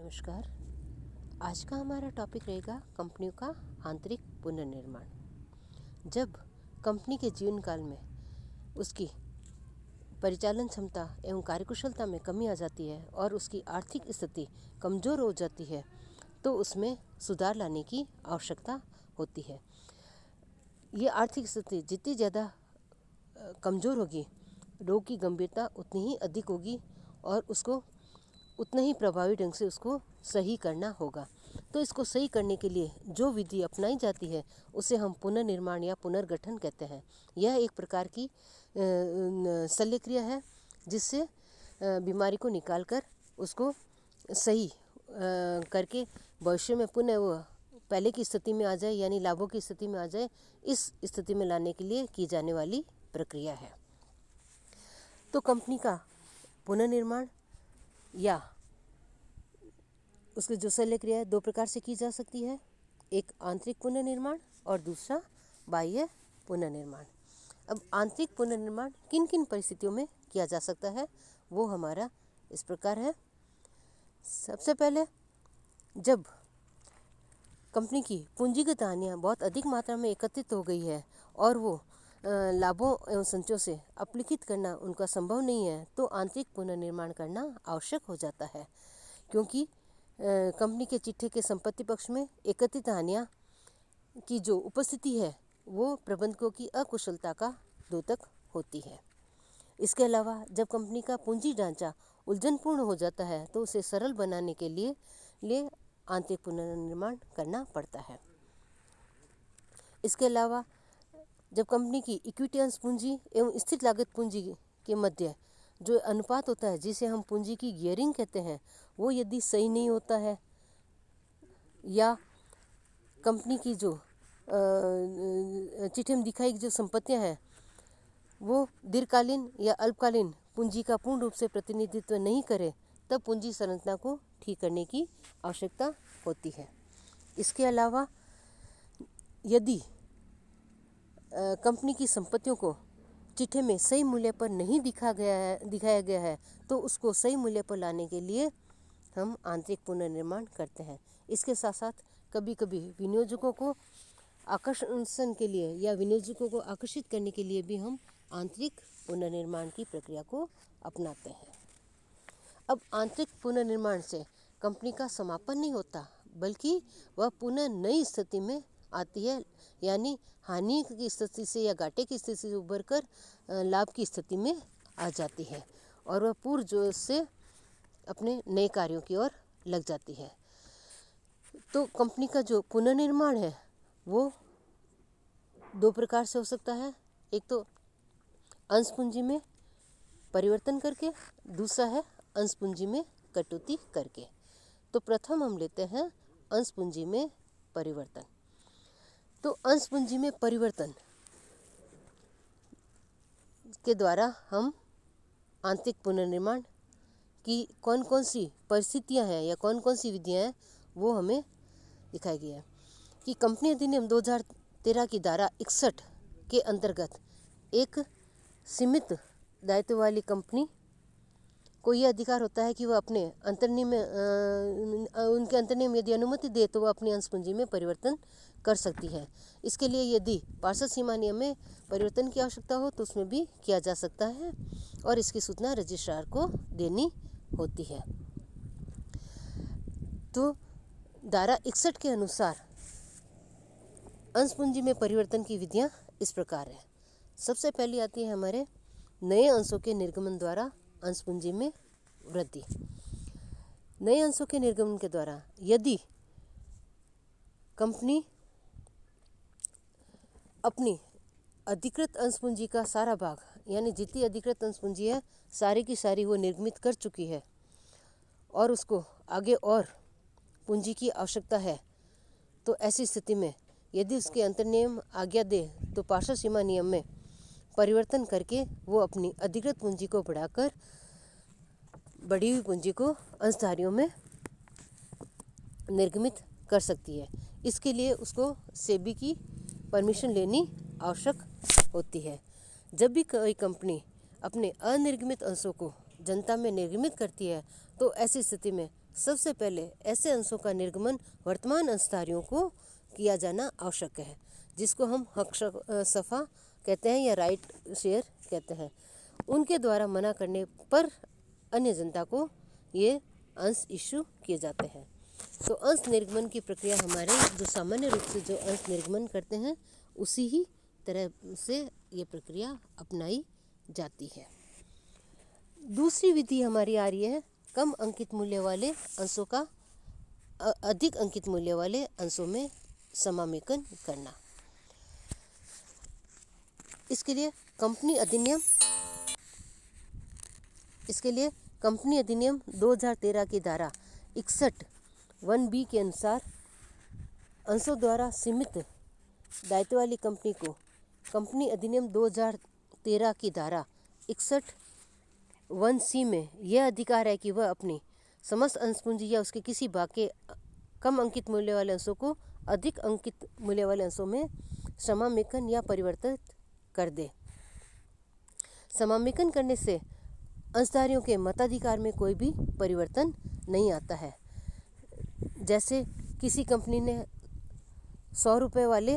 नमस्कार। आज का हमारा टॉपिक रहेगा कंपनियों का आंतरिक पुनर्निर्माण। जब कंपनी के जीवन काल में उसकी परिचालन क्षमता एवं कार्यकुशलता में कमी आ जाती है और उसकी आर्थिक स्थिति कमज़ोर हो जाती है तो उसमें सुधार लाने की आवश्यकता होती है। ये आर्थिक स्थिति जितनी ज़्यादा कमज़ोर होगी, रोग की गंभीरता उतनी ही अधिक होगी और उसको उतना ही प्रभावी ढंग से उसको सही करना होगा। तो इसको सही करने के लिए जो विधि अपनाई जाती है उसे हम पुनर्निर्माण या पुनर्गठन कहते हैं। यह एक प्रकार की शल्य क्रिया है जिससे बीमारी को निकालकर उसको सही करके भविष्य में पुनः वो पहले की स्थिति में आ जाए, यानी लाभों की स्थिति में आ जाए, इस स्थिति में लाने के लिए की जाने वाली प्रक्रिया है। तो कंपनी का पुनर्निर्माण या उसकी जो शल्य क्रिया है दो प्रकार से की जा सकती है, एक आंतरिक पुनर्निर्माण और दूसरा बाह्य पुनर्निर्माण। अब आंतरिक पुनर्निर्माण किन किन परिस्थितियों में किया जा सकता है वो हमारा इस प्रकार है। सबसे पहले, जब कंपनी की पूंजीगत हानियाँ बहुत अधिक मात्रा में एकत्रित हो गई है और वो लाभों एवं संचयों से अपलिखित करना उनका संभव नहीं है तो आंतरिक पुनर्निर्माण करना आवश्यक हो जाता है, क्योंकि कंपनी के चिट्ठे के संपत्ति पक्ष में एकत्रित हानियाँ की जो उपस्थिति है वो प्रबंधकों की अकुशलता का द्योतक होती है। इसके अलावा जब कंपनी का पूंजी ढांचा उलझनपूर्ण हो जाता है तो उसे सरल बनाने के लिए आंतरिक पुनर्निर्माण करना पड़ता है। इसके अलावा जब कंपनी की इक्विटी अंश पूंजी एवं स्थिर लागत पूंजी के मध्य जो अनुपात होता है जिसे हम पूंजी की गियरिंग कहते हैं वो यदि सही नहीं होता है, या कंपनी की जो चिट्ठे में दिखाई जो संपत्तियां हैं वो दीर्घकालीन या अल्पकालीन पूंजी का पूर्ण रूप से प्रतिनिधित्व नहीं करे, तब पूंजी संरचना को ठीक करने की आवश्यकता होती है। इसके अलावा यदि कंपनी की संपत्तियों को चिट्ठे में सही मूल्य पर नहीं दिखाया गया है तो उसको सही मूल्य पर लाने के लिए हम आंतरिक पुनर्निर्माण करते हैं। इसके साथ साथ कभी कभी विनियोजकों को आकर्षण के लिए या विनियोजकों को आकर्षित करने के लिए भी हम आंतरिक पुनर्निर्माण की प्रक्रिया को अपनाते हैं। अब आंतरिक पुनर्निर्माण से कंपनी का समापन नहीं होता, बल्कि वह पुनः नई स्थिति में आती है, यानी हानि की स्थिति से या घाटे की स्थिति से उभर कर लाभ की स्थिति में आ जाती है और वह पूर्ण जोश से अपने नए कार्यों की ओर लग जाती है। तो कंपनी का जो पुनर्निर्माण है वो दो प्रकार से हो सकता है, एक तो अंश पूंजी में परिवर्तन करके, दूसरा है अंश पूंजी में कटौती करके। तो प्रथम हम लेते हैं अंश पूंजी में परिवर्तन। तो अंश पूंजी में परिवर्तन के द्वारा हम आंतरिक पुनर्निर्माण की कौन कौन सी परिस्थितियां हैं या कौन कौन सी विधियां हैं वो हमें दिखाई गई है कि कंपनी अधिनियम 2013 की धारा 61 के अंतर्गत एक सीमित दायित्व वाली कंपनी को यह अधिकार होता है कि वह अपने अंतर्नियम में उनके अंतर्नियम यदि अनुमति दे तो वह अपनी अंश पूंजी में परिवर्तन कर सकती है। इसके लिए यदि पार्षद सीमा नियम में परिवर्तन की आवश्यकता हो तो उसमें भी किया जा सकता है और इसकी सूचना रजिस्ट्रार को देनी होती है। तो धारा 61 के अनुसार अंश पूंजी में परिवर्तन की विधियां इस प्रकार है। सबसे पहली आती है हमारे नए अंशों के निर्गमन द्वारा अंश पूंजी में वृद्धि। नए अंशों के निर्गमन के द्वारा यदि कंपनी अपनी अधिकृत अंश पूंजी का सारा भाग, यानी जितनी अधिकृत अंश पूंजी है सारी की सारी वो निर्गमित कर चुकी है और उसको आगे और पूंजी की आवश्यकता है, तो ऐसी स्थिति में यदि उसके अंतर्नियम आज्ञा दे तो पार्षद सीमा नियम में परिवर्तन करके वो अपनी अधिकृत पूंजी को बढ़ाकर बढ़ी हुई पूंजी को अंशधारियों में निर्गमित कर सकती है। इसके लिए उसको सेबी की परमिशन लेनी आवश्यक होती है। जब भी कोई कंपनी अपने अनिर्गमित अंशों को जनता में निर्गमित करती है तो ऐसी स्थिति में सबसे पहले ऐसे अंशों का निर्गमन वर्तमान अंशधारियों को किया जाना आवश्यक है, जिसको हम हक सफ़ा कहते हैं या राइट शेयर कहते हैं। उनके द्वारा मना करने पर अन्य जनता को ये अंश इशू किए जाते हैं। तो अंश निर्गमन की प्रक्रिया हमारे जो सामान्य रूप से जो अंश निर्गमन करते हैं उसी ही तरह से ये प्रक्रिया अपनाई जाती है। दूसरी विधि हमारी आ रही है कम अंकित मूल्य वाले अंशों का अधिक अंकित मूल्य वाले अंशों में समामेकन करना। इसके लिए कंपनी अधिनियम 2013 की धारा 61(1)(b) के अनुसार अंशों द्वारा सीमित दायित्व वाली कंपनी को कंपनी अधिनियम 2013 की धारा 61(1)(c) में यह अधिकार है कि वह अपनी समस्त अंश पूंजी या उसके किसी भाग के कम अंकित मूल्य वाले अंशों को अधिक अंकित मूल्य वाले अंशों में समामेकन या परिवर्तित कर दे। समामेकन करने से अंशधारियों के मताधिकार में कोई भी परिवर्तन नहीं आता है। जैसे किसी कंपनी ने 100 रुपये वाले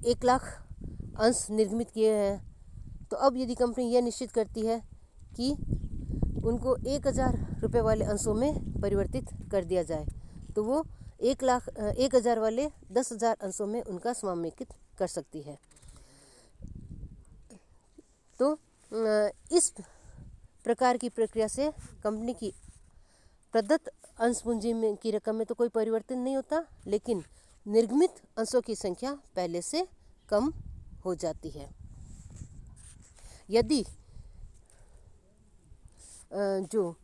1 लाख अंश निर्गमित किए हैं, तो अब यदि कंपनी यह निश्चित करती है कि उनको 1000 रुपये वाले अंशों में परिवर्तित कर दिया जाए, तो वो 1000 वाले 10,000 अंशों में उनका समामेकित कर सकती है। तो इस प्रकार की प्रक्रिया से कंपनी की प्रदत्त अंश पूंजी में की रकम में तो कोई परिवर्तन नहीं होता, लेकिन निर्गमित अंशों की संख्या पहले से कम हो जाती है। यदि जो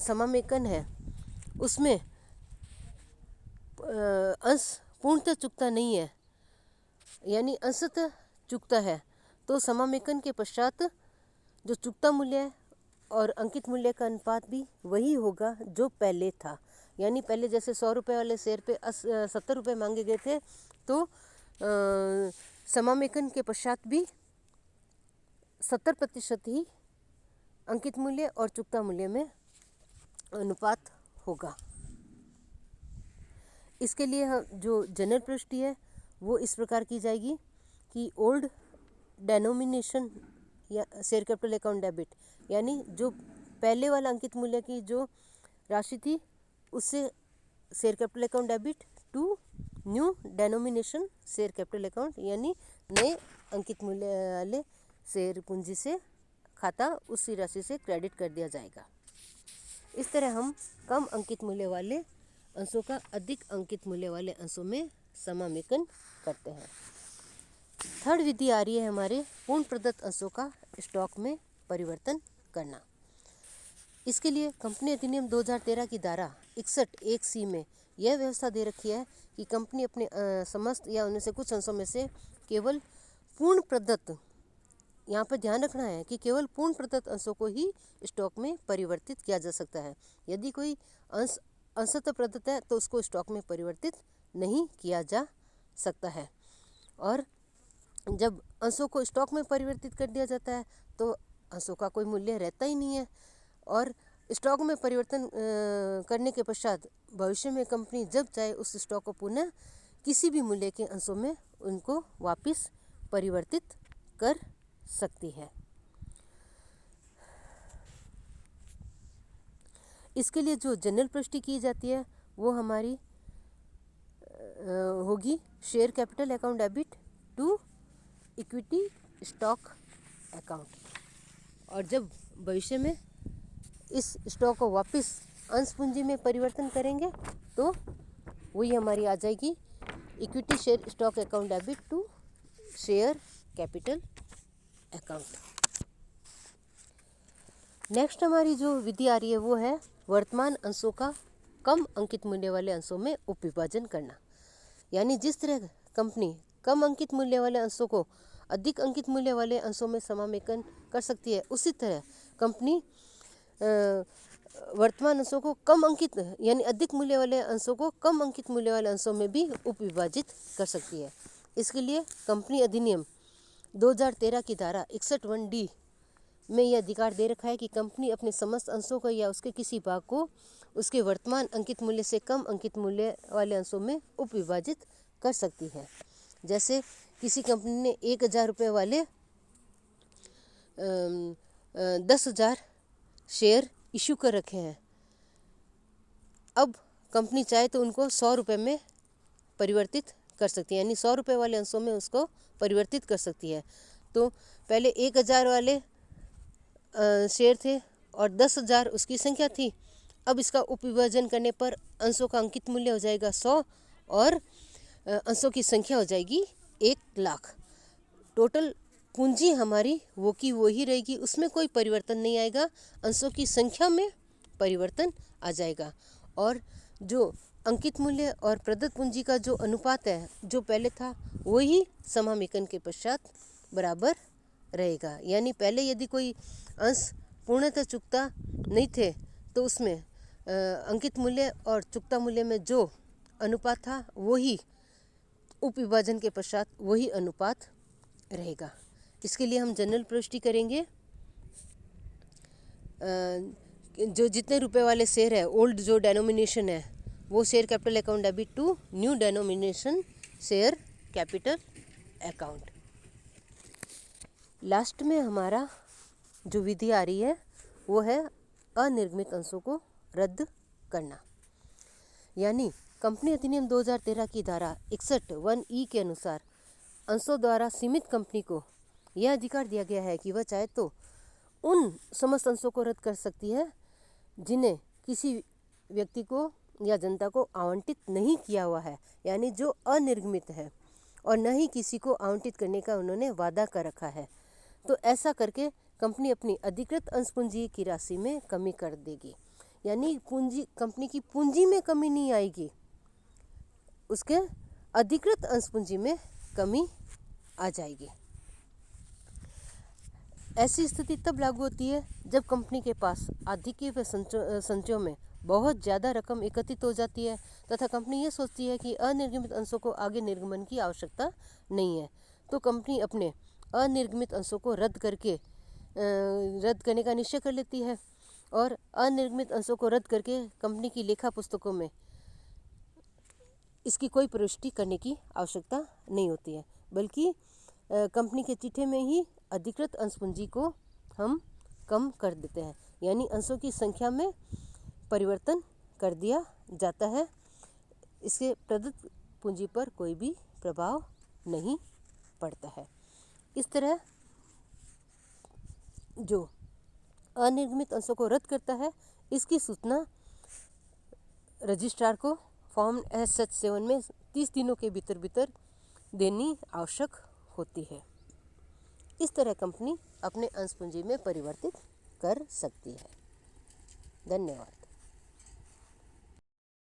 समामेकन है उसमें अंश पूर्णतः चुकता नहीं है, यानी अंशतः चुकता है, तो समामेकन के पश्चात जो चुकता मूल्य है और अंकित मूल्य का अनुपात भी वही होगा जो पहले था। यानी पहले जैसे 100 रुपये वाले शेयर पे 70 रुपये मांगे गए थे, तो समामेकन के पश्चात भी 70% ही अंकित मूल्य और चुकता मूल्य में अनुपात होगा। इसके लिए जो जनरल प्रविष्टि है वो इस प्रकार की जाएगी कि ओल्ड डेनोमिनेशन या शेयर कैपिटल अकाउंट डेबिट, यानी जो पहले वाला अंकित मूल्य की जो राशि थी उससे share capital account debit to new denomination share capital account, यानी नए अंकित मूल्य वाले शेयर पूंजी से खाता उसी राशि से क्रेडिट कर दिया जाएगा। इस तरह हम कम अंकित मूल्य वाले अंशों का अधिक अंकित मूल्य वाले अंशों में समामेकन करते हैं। थर्ड विधि आ रही है हमारे पूर्ण प्रदत्त अंशों का स्टॉक में परिवर्तन करना। इसके लिए कंपनी अधिनियम 2013 की धारा 61(1)(c) में यह व्यवस्था दे रखी है कि कंपनी अपने समस्त या उनमें से कुछ अंशों में से केवल पूर्ण प्रदत्त, यहाँ पर ध्यान रखना है कि केवल पूर्ण प्रदत्त अंशों को ही स्टॉक में परिवर्तित किया जा सकता है। यदि कोई अंश अंशतः प्रदत्त है तो उसको स्टॉक में परिवर्तित नहीं किया जा सकता है। और जब अंशों को स्टॉक में परिवर्तित कर दिया जाता है तो अंशों का कोई मूल्य रहता ही नहीं है, और स्टॉक में परिवर्तन करने के पश्चात भविष्य में कंपनी जब चाहे उस स्टॉक को पुनः किसी भी मूल्य के अंशों में उनको वापस परिवर्तित कर सकती है। इसके लिए जो जनरल प्रविष्टि की जाती है वो हमारी होगी share capital account debit to equity stock account, और जब भविष्य में इस स्टॉक को वापस अंश पूंजी में परिवर्तन करेंगे तो वही हमारी आ जाएगी equity share stock account debit to share capital account. Next हमारी जो विधि आ रही है वो है वर्तमान अंशों का कम अंकित मूल्य वाले अंशों में उपविभाजन करना। यानी जिस तरह कंपनी कम अंकित मूल्य वाले अंशों को अधिक अंकित मूल्य वाले अंशों में समामेकन कर सकती है, उसी तरह कंपनी वर्तमान अंशों को कम अंकित यानी अधिक मूल्य वाले अंशों को कम अंकित मूल्य वाले अंशों में भी उपविभाजित कर सकती है। इसके लिए कंपनी अधिनियम 2013 की धारा 61(1)(d) में यह अधिकार दे रखा है कि कंपनी अपने समस्त अंशों को या उसके किसी भाग को उसके वर्तमान अंकित मूल्य से कम अंकित मूल्य वाले अंशों में उपविभाजित कर सकती है। जैसे किसी कंपनी ने 1,000 रुपये वाले 10,000 शेयर इशू कर रखे हैं। अब कंपनी चाहे तो उनको 100 रुपये में परिवर्तित कर सकती है, यानी 100 रुपये वाले अंशों में उसको परिवर्तित कर सकती है। तो पहले 1,000 वाले शेयर थे और 10,000 उसकी संख्या थी। अब इसका उपविभाजन करने पर अंशों का अंकित मूल्य हो जाएगा 100 और अंशों की संख्या हो जाएगी 1,00,000। टोटल पूंजी हमारी वो की वो ही रहेगी, उसमें कोई परिवर्तन नहीं आएगा, अंशों की संख्या में परिवर्तन आ जाएगा। और जो अंकित मूल्य और प्रदत्त पूंजी का जो अनुपात है जो पहले था वही समामेकन के पश्चात बराबर रहेगा। यानी पहले यदि कोई अंश पूर्णतः चुकता नहीं थे तो उसमें अंकित मूल्य और चुकता मूल्य में जो अनुपात था वही उपविभाजन के पश्चात वही अनुपात रहेगा। इसके लिए हम जनरल प्रविष्टि करेंगे। जो जितने रुपए वाले शेयर है, ओल्ड जो डेनोमिनेशन है वो share capital account debit to new denomination share capital account. Last में हमारा जो विधि आ रही है वो है अनिर्गमित अंशों को रद्द करना। यानी कंपनी अधिनियम 2013 की धारा 61(1)(e) के अनुसार अंशों द्वारा सीमित कंपनी को यह अधिकार दिया गया है कि वह चाहे तो उन समस्त अंशों को रद्द कर सकती है जिन्हें किसी व्यक्ति को या जनता को आवंटित नहीं किया हुआ है, यानी जो अनिर्गमित है और न ही किसी को आवंटित करने का उन्होंने वादा कर रखा है। तो ऐसा करके कंपनी अपनी अधिकृत अंश पूंजी की राशि में कमी कर देगी, यानी कंपनी की पूंजी में कमी नहीं आएगी, उसके अधिकृत अंश पूंजी में कमी आ जाएगी। ऐसी स्थिति तब लागू होती है जब कंपनी के पास आधिक्य व संचयों में बहुत ज़्यादा रकम एकत्रित हो जाती है तथा कंपनी ये सोचती है कि अनिर्गमित अंशों को आगे निर्गमन की आवश्यकता नहीं है। तो कंपनी अपने अनिर्गमित अंशों को रद्द करने का निश्चय कर लेती है और अनिर्गमित अंशों को रद्द करके कंपनी की लेखा पुस्तकों में इसकी कोई प्रविष्टि करने की आवश्यकता नहीं होती है, बल्कि कंपनी के चिट्ठे में ही अधिकृत अंश पूंजी को हम कम कर देते हैं, यानी अंशों की संख्या में परिवर्तन कर दिया जाता है। इसके प्रदत्त पूंजी पर कोई भी प्रभाव नहीं पड़ता है। इस तरह जो अनिर्गमित अंशों को रद्द करता है इसकी सूचना रजिस्ट्रार को फॉर्म SH7 में 30 दिनों के भीतर देनी आवश्यक होती है। इस तरह कंपनी अपने अंश पूंजी में परिवर्तित कर सकती है। धन्यवाद।